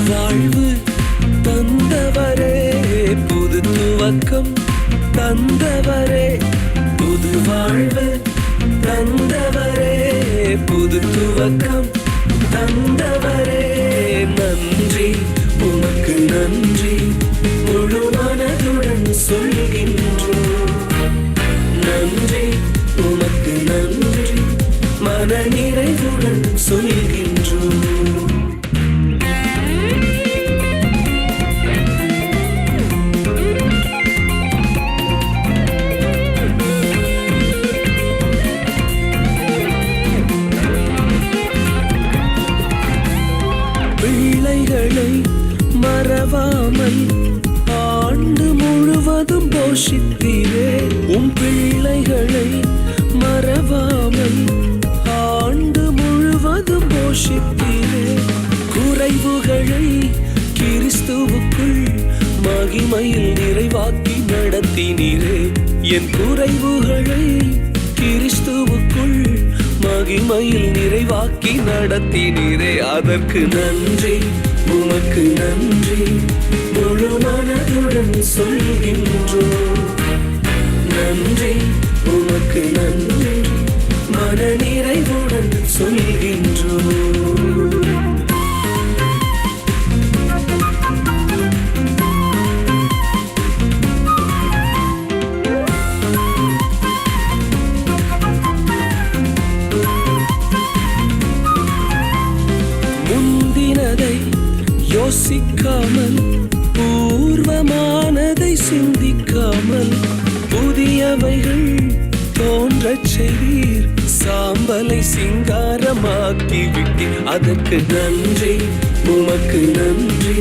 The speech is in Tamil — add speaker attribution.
Speaker 1: வாழ்வு தந்தவரே, புது துவக்கம் தந்தவரே, புது வாழ்வு தந்தவரே, புது துவக்கம் தந்தவரே. நன்றி உமக்கு நன்றி, முழு மனதுடன் சொல்கின்றோம். நன்றி உமக்கு நன்றி, மன நிறைவுடன் சொல்கின்றோம். பிள்ளைகளை மறவாமல் ஆண்டு முழுவதும் போஷித்தீரே. உம் பிள்ளைகளை மறவாமல் ஆண்டு முழுவதும் போஷித்தீரே. குறைவுகளை கிறிஸ்துவுக்குள் மகிமையில் நிறைவாக்கி நடத்தினீரே. என் குறைவுகளை கிறிஸ்துவுக்குள் மகிமையில் நிறைவாக்கி நடத்தினீரே. அதற்கு நன்றி உமக்கு நன்றி, முழு மனதுடன் சொல்கின்றோம். நன்றி உமக்கு நன்றி, மன நிறைவுடன் சொல்கின்றோம். முந்தினதை யோசிக்காமல், பூர்வமானதை சிந்திக்காமல், புதியவைகள் தோன்றச் செய்வீர். சாம்பலை சிங்காரமாக்கி விட்டீர். அதற்கு நன்றி உமக்கு நன்றி,